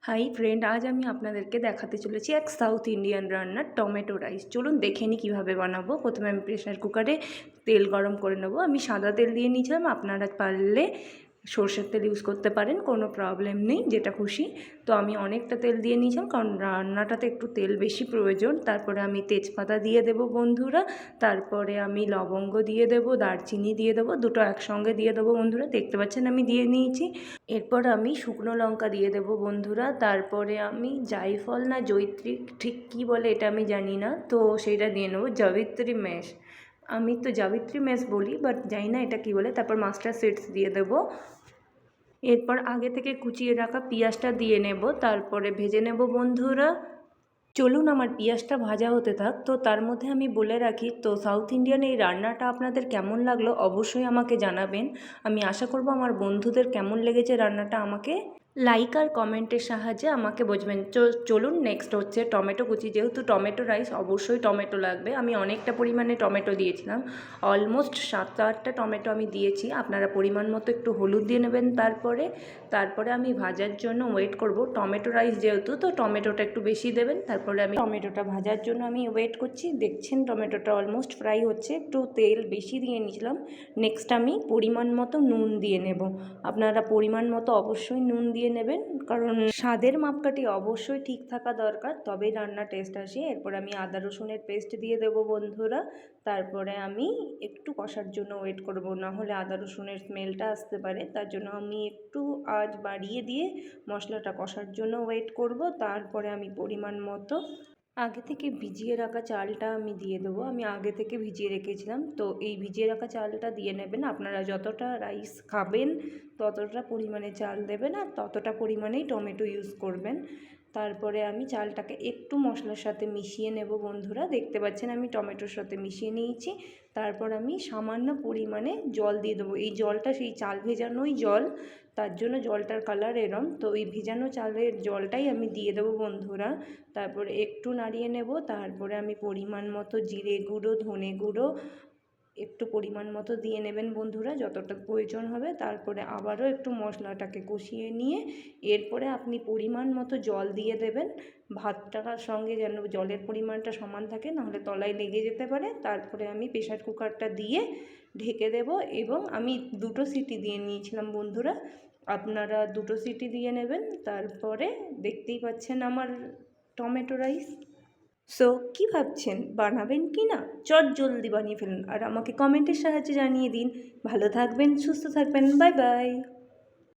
Hi friend, আজ আমি আপনাদেরকে দেখাতে চলেছি এক সাউথ ইন্ডিয়ান রান্নার টমেটো রাইস। চলুন দেখে নিই কীভাবে বানাবো। প্রথমে আমি প্রেশার কুকারে তেল গরম করে নেবো। আমি সাদা তেল দিয়ে নিয়েছিলাম, আপনারা পারলে সর্ষের তেল ইউজ করতে পারেন, কোনো প্রবলেম নেই, যেটা খুশি। তো আমি অনেকটা তেল দিয়ে নিয়েছিলাম, কারণ রান্নাটাতে একটু তেল বেশি প্রয়োজন। তারপরে আমি তেজপাতা দিয়ে দেবো বন্ধুরা, তারপরে আমি লবঙ্গ দিয়ে দেবো, দারচিনি দিয়ে দেবো, দুটো একসঙ্গে দিয়ে দেবো বন্ধুরা। দেখতে পাচ্ছেন আমি দিয়ে নিয়েছি। এরপর আমি শুকনো লঙ্কা দিয়ে দেবো বন্ধুরা। তারপরে আমি জায়ফল না জয়িত্রী, ঠিক কী বলে এটা আমি জানি না, তো সেইটা দিয়ে নেবো। জাবিত্রী ম্যাশ, আমি তো জাবিত্রী ম্যাশ বলি, বাট জানি না এটা কী বলে। তারপর মাস্টার্ড সিডস দিয়ে দেবো। এরপর আগে থেকে কুচিয়ে রাখা পেঁয়াজটা দিয়ে নেব, তারপরে ভেজে নেব বন্ধুরা। চলুন আমার পেঁয়াজটা ভাজা হতে থাক। তো তার মধ্যে আমি বলে রাখি, তো সাউথ ইন্ডিয়ান এই রান্নাটা আপনাদের কেমন লাগলো অবশ্যই আমাকে জানাবেন। আমি আশা করব আমার বন্ধুদের কেমন লেগেছে রান্নাটা আমাকে লাইক আর কমেন্টের সাহায্যে আমাকে বুঝবেন। চলুন নেক্সট হচ্ছে টমেটো কুচি। যেহেতু টমেটো রাইস অবশ্যই টমেটো লাগবে, আমি অনেকটা পরিমাণে টমেটো দিয়েছিলাম, অলমোস্ট 7-8টা টমেটো আমি দিয়েছি। আপনারা পরিমাণ মতো একটু হলুদ দিয়ে নেবেন। তারপরে আমি ভাজার জন্য ওয়েট করব। টমেটো রাইস যেহেতু, তো টমেটোটা একটু বেশি দেবেন। তারপরে আমি টমেটোটা ভাজার জন্য আমি ওয়েট করছি। দেখছেন টমেটোটা অলমোস্ট ফ্রাই হচ্ছে, একটু তেল বেশি দিয়ে নিয়েছিলাম। নেক্সট আমি পরিমাণ মতো নুন দিয়ে নেব। আপনারা পরিমাণ মতো অবশ্যই নুন দিয়ে নেবেন, কারণ স্বাদের মাপকাঠি অবশ্যই ঠিক থাকা দরকার, তবেই রান্না টেস্ট আসে। এরপর আমি আদা রসুনের পেস্ট দিয়ে দেবো বন্ধুরা। তারপরে আমি একটু কষার জন্য ওয়েট করব, না হলে আদা রসুনের স্মেলটা আসতে পারে। তার জন্য আমি একটু আঁচ বাড়িয়ে দিয়ে মশলাটা কষার জন্য ওয়েট করব। তারপরে আমি পরিমাণ মতো আগে থেকে ভিজিয়ে রাখা চালটা আমি দিয়ে দেবো। আমি আগে থেকে ভিজিয়ে রেখেছিলাম, তো এই ভিজিয়ে রাখা চালটা দিয়ে নেবেন। আপনারা যতটা রাইস খাবেন ততটা পরিমাণে চাল দেবেন, আর ততটা পরিমাণেই টমেটো ইউজ করবেন। তারপরে আমি চালটাকে একটু মশলার সাথে মিশিয়ে নেব বন্ধুরা। দেখতে পাচ্ছেন আমি টমেটোর সাথে মিশিয়ে নিয়েছি। তারপর আমি সামান্য পরিমাণে জল দিয়ে দেবো। এই জলটা সেই চাল ভেজানোই জল, তার জন্য জলটার কালার এরম। তো এই ভেজানো চালের জলটাই আমি দিয়ে দেবো বন্ধুরা। তারপরে একটু নাড়িয়ে নেব। তারপরে আমি পরিমাণ মতো জিরে গুঁড়ো, ধনে গুঁড়ো একটু পরিমাণ মতো দিয়ে নেবেন বন্ধুরা, যতটা প্রয়োজন হবে। তারপরে আবারও একটু মশলাটাকে কষিয়ে নিয়ে এরপরে আপনি পরিমাণ মতো জল দিয়ে দেবেন। ভাতটার সঙ্গে যেন জলের পরিমাণটা সমান থাকে, নাহলে তলায় লেগে যেতে পারে। তারপরে আমি প্রেশার কুকারটা দিয়ে ঢেকে দেব, এবং আমি 2টো সিটি দিয়ে নিয়েছিলাম বন্ধুরা। আপনারা 2টো সিটি দিয়ে নেবেন। তারপরে দেখতেই পাচ্ছেন আমার টমেটো রাইস। সো কী ভাবছেন, বানাবেন কি না? চট জলদি বানিয়ে ফেলুন, আর আমাকে কমেন্টের সাহায্যে জানিয়ে দিন। ভালো থাকবেন, সুস্থ থাকবেন, বাই বাই।